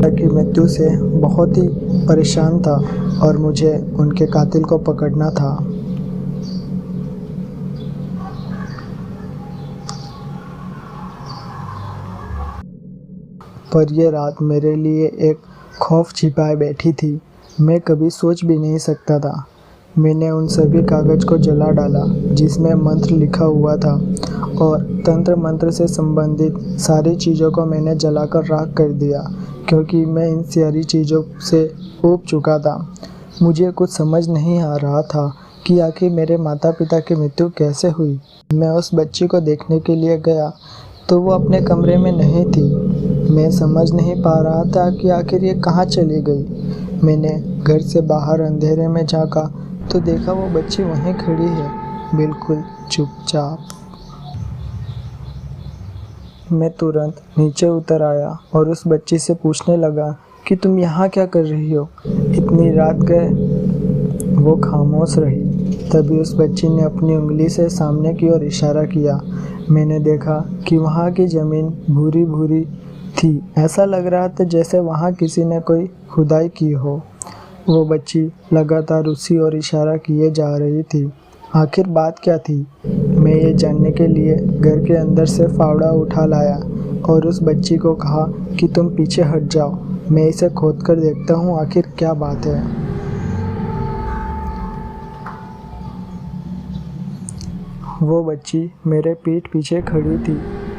की मृत्यु से बहुत ही परेशान था और मुझे उनके कातिल को पकड़ना था। पर यह रात मेरे लिए एक खौफ छिपाए बैठी थी। मैं कभी सोच भी नहीं सकता था। मैंने उन सभी कागज़ को जला डाला जिसमें मंत्र लिखा हुआ था और तंत्र मंत्र से संबंधित सारी चीज़ों को मैंने जलाकर राख कर दिया, क्योंकि मैं इन सारी चीज़ों से ऊब चुका था। मुझे कुछ समझ नहीं आ रहा था कि आखिर मेरे माता पिता की मृत्यु कैसे हुई। मैं उस बच्ची को देखने के लिए गया तो वो अपने कमरे में नहीं थी। मैं समझ नहीं पा रहा था कि आखिर ये कहाँ चली गई। मैंने घर से बाहर अंधेरे में झांका तो देखा वो बच्ची वहीं खड़ी है, बिल्कुल चुपचाप। मैं तुरंत नीचे उतर आया और उस बच्ची से पूछने लगा कि तुम यहाँ क्या कर रही हो, इतनी रात गए। वो खामोश रही। तभी उस बच्ची ने अपनी उंगली से सामने की ओर इशारा किया। मैंने देखा कि वहाँ की ज़मीन भूरी भूरी थी। ऐसा लग रहा था जैसे वहाँ किसी ने कोई खुदाई की हो। वो बच्ची लगातार उसी ओर इशारा किए जा रही थी। आखिर बात क्या थी? मैं ये जानने के लिए घर के अंदर से फावड़ा उठा लाया और उस बच्ची को कहा कि तुम पीछे हट जाओ, मैं इसे खोद कर देखता हूँ आखिर क्या बात है। वो बच्ची मेरे पीठ पीछे खड़ी थी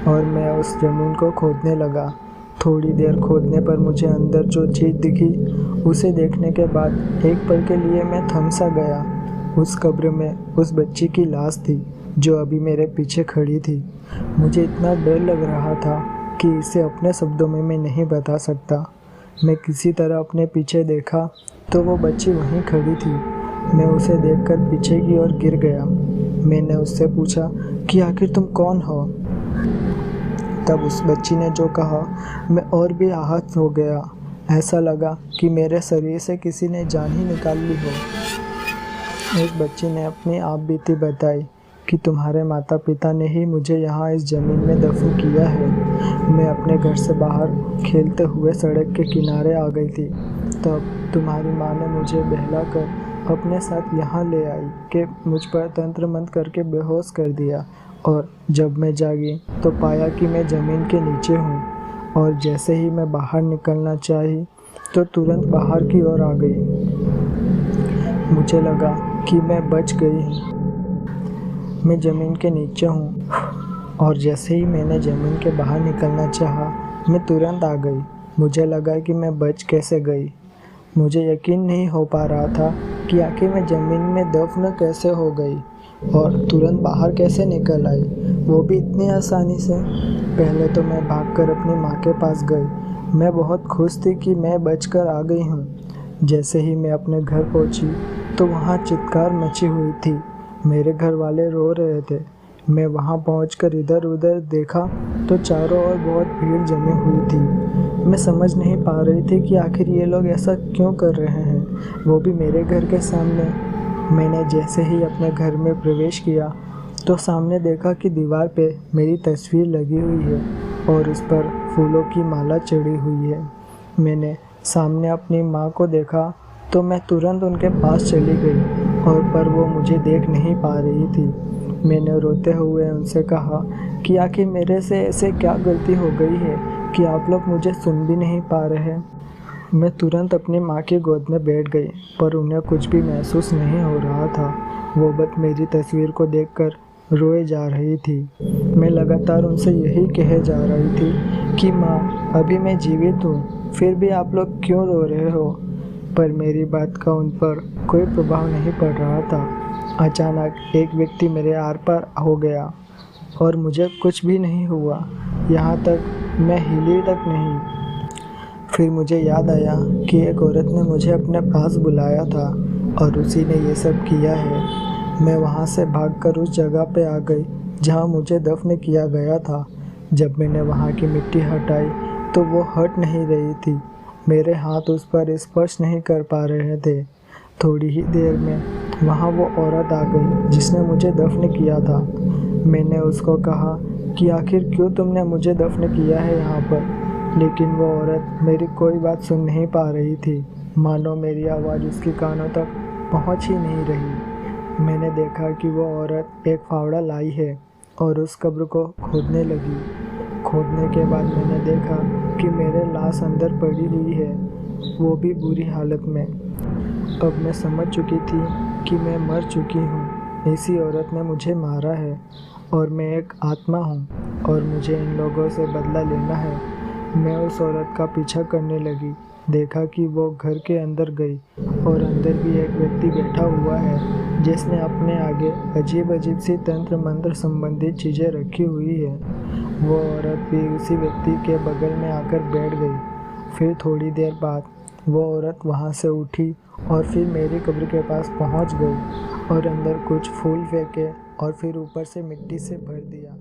और मैं उस ज़मीन को खोदने लगा। थोड़ी देर खोदने पर मुझे अंदर जो चीज़ दिखी उसे देखने के बाद एक पल के लिए मैं थम सा गया। उस कब्र में उस बच्ची की लाश थी जो अभी मेरे पीछे खड़ी थी। मुझे इतना डर लग रहा था कि इसे अपने शब्दों में मैं नहीं बता सकता। मैं किसी तरह अपने पीछे देखा तो वो बच्ची वहीं खड़ी थी। मैं उसे देखकर पीछे की ओर गिर गया। मैंने उससे पूछा कि आखिर तुम कौन हो? तब उस बच्ची ने जो कहा, मैं और भी आहत हो गया। ऐसा लगा कि मेरे शरीर से किसी ने जान ही निकाल ली हो। उस बच्ची ने अपनी आप बीती बताई कि तुम्हारे माता पिता ने ही मुझे यहाँ इस ज़मीन में दफन किया है। मैं अपने घर से बाहर खेलते हुए सड़क के किनारे आ गई थी। तब तुम्हारी माँ ने मुझे बहलाकर अपने साथ यहाँ ले आई कि मुझ पर तंत्र मंत्र करके बेहोश कर दिया, और जब मैं जागी तो पाया कि मैं ज़मीन के नीचे हूँ। और जैसे ही मैं बाहर निकलना चाही तो तुरंत बाहर की ओर आ गई। मुझे लगा कि मैं बच गई हूँ। मैं ज़मीन के नीचे हूँ और जैसे ही मैंने ज़मीन के बाहर निकलना चाहा, मैं तुरंत आ गई। मुझे लगा कि मैं बच कैसे गई। मुझे यकीन नहीं हो पा रहा था कि आखिर मैं ज़मीन में दफन कैसे हो गई और तुरंत बाहर कैसे निकल आई, वो भी इतनी आसानी से। पहले तो मैं भागकर अपनी माँ के पास गई। मैं बहुत खुश थी कि मैं बचकर आ गई हूँ। जैसे ही मैं अपने घर पहुँची तो वहाँ चित्कार मची हुई थी। मेरे घर वाले रो रहे थे। मैं वहाँ पहुँचकर इधर उधर देखा तो चारों ओर बहुत भीड़ जमी हुई थी। मैं समझ नहीं पा रही थी कि आखिर ये लोग ऐसा क्यों कर रहे हैं, वो भी मेरे घर के सामने। मैंने जैसे ही अपने घर में प्रवेश किया तो सामने देखा कि दीवार पे मेरी तस्वीर लगी हुई है और उस पर फूलों की माला चढ़ी हुई है। मैंने सामने अपनी माँ को देखा तो मैं तुरंत उनके पास चली गई, और पर वो मुझे देख नहीं पा रही थी। मैंने रोते हुए उनसे कहा कि आखिर मेरे से ऐसे क्या गलती हो गई है कि आप लोग मुझे सुन भी नहीं पा रहे। मैं तुरंत अपनी माँ की गोद में बैठ गई, पर उन्हें कुछ भी महसूस नहीं हो रहा था। वो बस मेरी तस्वीर को देखकर रोए जा रही थी। मैं लगातार उनसे यही कहे जा रही थी कि माँ, अभी मैं जीवित हूँ, फिर भी आप लोग क्यों रो रहे हो? पर मेरी बात का उन पर कोई प्रभाव नहीं पड़ रहा था। अचानक एक व्यक्ति मेरे आर पार हो गया और मुझे कुछ भी नहीं हुआ, यहाँ तक मैं हिली तक नहीं। फिर मुझे याद आया कि एक औरत ने मुझे अपने पास बुलाया था और उसी ने ये सब किया है। मैं वहाँ से भागकर उस जगह पे आ गई जहाँ मुझे दफन किया गया था। जब मैंने वहाँ की मिट्टी हटाई तो वो हट नहीं रही थी। मेरे हाथ उस पर स्पर्श नहीं कर पा रहे थे। थोड़ी ही देर में वहाँ वो औरत आ गई जिसने मुझे दफन किया था। मैंने उसको कहा कि आखिर क्यों तुमने मुझे दफन किया है यहाँ पर? लेकिन वो औरत मेरी कोई बात सुन नहीं पा रही थी, मानो मेरी आवाज़ उसके कानों तक पहुंच ही नहीं रही। मैंने देखा कि वो औरत एक फावड़ा लाई है और उस कब्र को खोदने लगी। खोदने के बाद मैंने देखा कि मेरे लाश अंदर पड़ी हुई है, वो भी बुरी हालत में। अब मैं समझ चुकी थी कि मैं मर चुकी हूँ। इसी औरत ने मुझे मारा है और मैं एक आत्मा हूँ और मुझे इन लोगों से बदला लेना है। मैं उस औरत का पीछा करने लगी। देखा कि वो घर के अंदर गई और अंदर भी एक व्यक्ति बैठा हुआ है जिसने अपने आगे अजीब अजीब सी तंत्र मंत्र संबंधित चीज़ें रखी हुई है। वो औरत भी उसी व्यक्ति के बगल में आकर बैठ गई। फिर थोड़ी देर बाद वो औरत वहाँ से उठी और फिर मेरी कब्र के पास पहुँच गई और अंदर कुछ फूल फेंके और फिर ऊपर से मिट्टी से भर दिया।